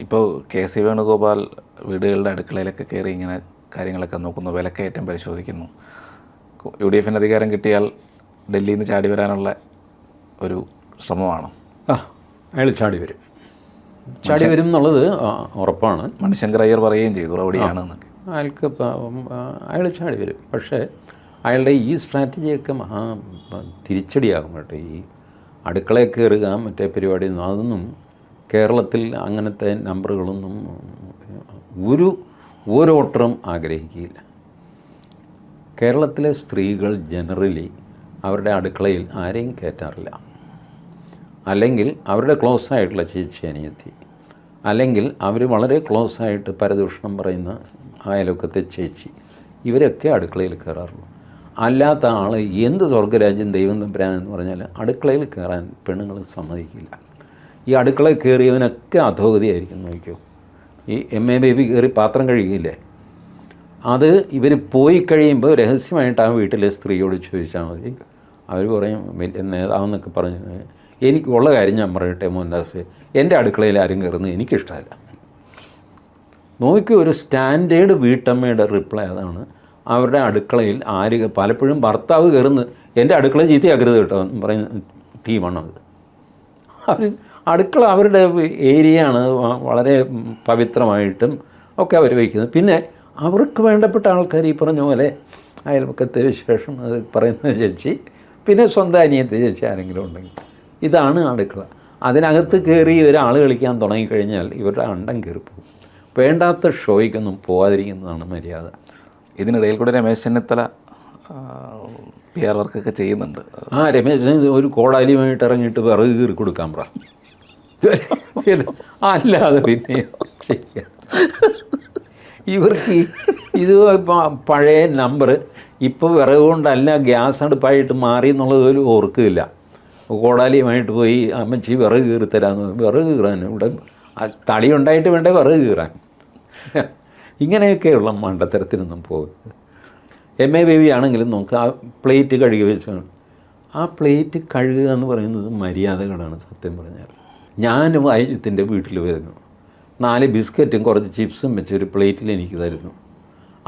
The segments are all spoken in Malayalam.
ഇപ്പോൾ കെ സി വേണുഗോപാൽ വീടുകളുടെ അടുക്കളയിലൊക്കെ കയറി ഇങ്ങനെ കാര്യങ്ങളൊക്കെ നോക്കുന്നു, വിലക്കയറ്റം പരിശോധിക്കുന്നു. UDFന് അധികാരം കിട്ടിയാൽ ഡൽഹിയിൽ നിന്ന് ചാടി വരാനുള്ള ഒരു ശ്രമമാണ്. അയാൾ ചാടി വരും എന്നുള്ളത് ഉറപ്പാണ്. മണിശങ്കർ അയ്യർ പറയുകയും ചെയ്തു റൗഡിയാണ് എന്നൊക്കെ. അയാൾ ചാടി വരും. പക്ഷേ അയാളുടെ ഈ സ്ട്രാറ്റജിയൊക്കെ തിരിച്ചടിയാകും കേട്ടോ. ഈ അടുക്കളയിൽ കയറുക മറ്റേ പരിപാടി അതൊന്നും കേരളത്തിൽ അങ്ങനത്തെ നമ്പറുകളൊന്നും ഒരു വോട്ടറും ആഗ്രഹിക്കുകയില്ല. കേരളത്തിലെ സ്ത്രീകൾ ജനറലി അവരുടെ അടുക്കളയിൽ ആരെയും കയറ്റാറില്ല. അല്ലെങ്കിൽ അവരുടെ ക്ലോസ് ആയിട്ടുള്ള ചേച്ചി അനിയത്തി, അല്ലെങ്കിൽ അവർ വളരെ ക്ലോസ് ആയിട്ട് പരദൂഷണം പറയുന്ന അയൽവക്കത്തെ ചേച്ചി, ഇവരൊക്കെ അടുക്കളയിൽ കയറാറുള്ളൂ. അല്ലാത്ത ആൾ എന്ത് സ്വർഗ്ഗരാജ്യം ദൈവം തമ്പുരാനെന്ന് പറഞ്ഞാൽ അടുക്കളയിൽ കയറാൻ പെണ്ണുങ്ങൾ സമ്മതിക്കില്ല. ഈ അടുക്കളയിൽ കയറിയവനൊക്കെ അധോഗതിയായിരിക്കും. നോക്കിയോ, ഈ MA ബേബി കയറി പാത്രം കഴുകിയില്ലേ, അത് ഇവർ പോയി കഴിയുമ്പോൾ രഹസ്യമായിട്ട് ആ വീട്ടിലെ സ്ത്രീയോട് ചോദിച്ചാൽ മതി. അവർ പറയും നേതാവെന്നൊക്കെ പറഞ്ഞ്, എനിക്കുള്ള കാര്യം ഞാൻ പറയട്ടെ മോഹൻദാസ്, എൻ്റെ അടുക്കളയിൽ ആരും കയറുന്നത് എനിക്കിഷ്ടമല്ല. നോക്കി, ഒരു സ്റ്റാൻഡേർഡ് വീട്ടമ്മയുടെ റിപ്ലൈ അതാണ്. അവരുടെ അടുക്കളയിൽ പലപ്പോഴും ഭർത്താവ് കയറുന്നത് എൻ്റെ അടുക്കള ചീത്തയാക്കരുത് കേട്ടോ എന്ന് പറയുന്ന ടീമാണത്. അവർ അടുക്കള അവരുടെ ഏരിയയാണ്, വളരെ പവിത്രമായിട്ടും ഒക്കെ അവർ വയ്ക്കുന്നത്. പിന്നെ അവർക്ക് വേണ്ടപ്പെട്ട ആൾക്കാർ ഈ പറഞ്ഞ പോലെ അയൽപക്കത്തെ വിശേഷം അത് പറയുന്ന ചേച്ചി, പിന്നെ സ്വന്തം അനിയത്തെ ചേച്ചി ആരെങ്കിലും ഉണ്ടെങ്കിൽ, ഇതാണ് അടുക്കള. അതിനകത്ത് കയറി ഒരാൾ കളിക്കാൻ തുടങ്ങിക്കഴിഞ്ഞാൽ ഇവരുടെ അണ്ടം കയറിപ്പോകും. വേണ്ടാത്ത ഷോയ്ക്കൊന്നും പോകാതിരിക്കുന്നതാണ് മര്യാദ. ഇതിനിടയിൽ കൂടെ രമേശ് ചെന്നിത്തല PR വർക്കൊക്കെ ചെയ്യുന്നുണ്ട്. രമേശ് ഒരു കോടാലിയുമായിട്ട് ഇറങ്ങിയിട്ട് വിറക് കീറി കൊടുക്കാൻ പറ, അല്ലാതെ പിന്നെ ചെയ്യാം. ഇവർക്ക് ഇത് പഴയ നമ്പർ ഇപ്പോൾ വിറക് കൊണ്ടല്ല ഗ്യാസ് അടുപ്പായിട്ട് മാറി എന്നുള്ളത് ഒരു ഓർക്കില്ല. കോടാലിയുമായിട്ട് പോയി അമ്മച്ചി വിറക് കീറി തരാമെന്ന്, വിറക് കീറാൻ ഇവിടെ തടി ഉണ്ടായിട്ട് വേണ്ടേ വിറക് കീറാൻ. ഇങ്ങനെയൊക്കെയുള്ള മണ്ടത്തരത്തിനൊന്നും പോകുന്നത്. MA ബേബി ആണെങ്കിലും നമുക്ക് ആ പ്ലേറ്റ് കഴുകി വെച്ചാണ്. ആ പ്ലേറ്റ് കഴുകുക എന്ന് പറയുന്നത് മര്യാദകളാണ് സത്യം പറഞ്ഞാൽ. ഞാനും വൈദ്യത്തിൻ്റെ വീട്ടിൽ വരുന്നു, 4 ബിസ്ക്കറ്റും കുറച്ച് ചിപ്സും വെച്ച് ഒരു പ്ലേറ്റിൽ എനിക്ക് തരുന്നു.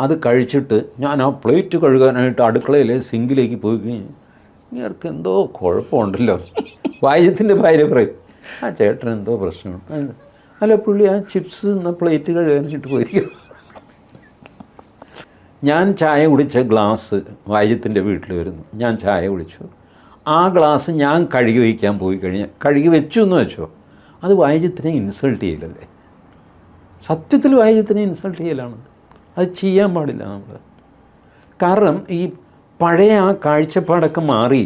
അത് കഴിച്ചിട്ട് ഞാൻ ആ പ്ലേറ്റ് കഴുകാനായിട്ട് അടുക്കളയിലെ സിങ്കിലേക്ക് പോയി കഴിഞ്ഞാൽ ഇങ്ങർക്ക് എന്തോ കുഴപ്പമുണ്ടല്ലോ. വൈദ്യത്തിൻ്റെ ഭാര്യ പറയും, ആ ചേട്ടൻ എന്തോ പ്രശ്നമുണ്ട്. അല്ല, പുള്ളി ആ ചിപ്സ് എന്ന പ്ലേറ്റ് കഴുകാനായിട്ട് പോയിരിക്കും. ഞാൻ ചായ കുടിച്ച ഗ്ലാസ് വൈദ്യത്തിൻ്റെ വീട്ടിൽ വരുന്നു, ഞാൻ ചായ കുടിച്ചു, ആ ഗ്ലാസ് ഞാൻ കഴുകി വയ്ക്കാൻ പോയി കഴിഞ്ഞാൽ, കഴുകി വെച്ചു എന്ന് വെച്ചോ, അത് വൈദ്യത്തിനെ ഇൻസൾട്ട് ചെയ്യലല്ലേ? സത്യത്തിൽ വൈദ്യത്തിനെ ഇൻസൾട്ട് ചെയ്യലാണ്. അത് ചെയ്യാൻ പാടില്ല നമ്മൾ. കാരണം ഈ പഴയ ആ കാഴ്ചപ്പാടൊക്കെ മാറി,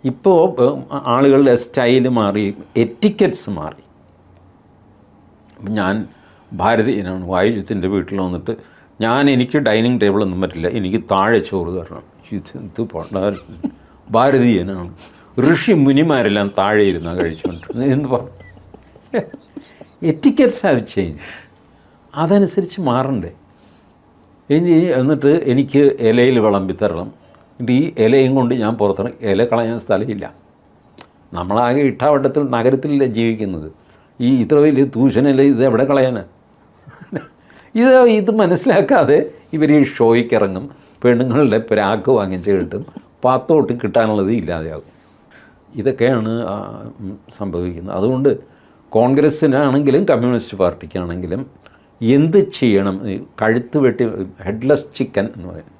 ഇപ്പോൾ ആളുകളുടെ സ്റ്റൈല് മാറി, എറ്റിക്കറ്റ്സ് മാറി. ഞാൻ ഭാരതീയനാണ്, വൈദ്യത്തിൻ്റെ വീട്ടിൽ വന്നിട്ട് എനിക്ക് ഡൈനിങ് ടേബിളൊന്നും പറ്റില്ല, എനിക്ക് താഴെ ചോറ് തരണം. ഇത് പണ്ടാരം ഭാരതീയനാണ്, ഋഷി മുനിമാരെല്ലാം താഴെ ഇരുന്നാ കഴിച്ചുകൊണ്ട് എന്ന് പറഞ്ഞു. Etiquettes have change. അതനുസരിച്ച് മാറണ്ടേ? എന്നിട്ട് എനിക്ക് ഇലയിൽ വിളമ്പിത്തരണം. ഈ ഇലയും കൊണ്ട് ഞാൻ പുറത്തിറങ്ങി, ഇല കളയാൻ സ്ഥലമില്ല. നമ്മളാകെ ഇട്ടാവട്ടത്തിൽ നഗരത്തിലല്ലേ ജീവിക്കുന്നത്. ഈ ഇത്ര വലിയ തൂഷനില ഇത് എവിടെ കളയാനാ? ഇത് മനസ്സിലാക്കാതെ ഇവർ ഈ ഷോയ്ക്ക് ഇറങ്ങും, പെണ്ണുങ്ങളുടെ പ്രാക്ക് വാങ്ങിച്ച് കിട്ടും, പാത്തോട്ട് കിട്ടാനുള്ളത് ഇല്ലാതെയാകും. ഇതൊക്കെയാണ് സംഭവിക്കുന്നത്. അതുകൊണ്ട് കോൺഗ്രസ്സിനാണെങ്കിലും കമ്മ്യൂണിസ്റ്റ് പാർട്ടിക്കാണെങ്കിലും എന്ത് ചെയ്യണം? കഴുത്ത് വെട്ടി, ഹെഡ്ലെസ് ചിക്കൻ എന്ന് പറയും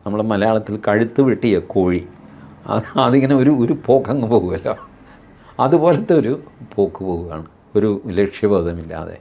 നമ്മൾ മലയാളത്തിൽ, കഴുത്ത് വെട്ടിയ കോഴി, അതിങ്ങനെ ഒരു പോക്കങ്ങ് പോകുമല്ലോ, അതുപോലത്തെ ഒരു പോക്ക് പോവുകയാണ്, ഒരു ലക്ഷ്യബോധമില്ലാതെ.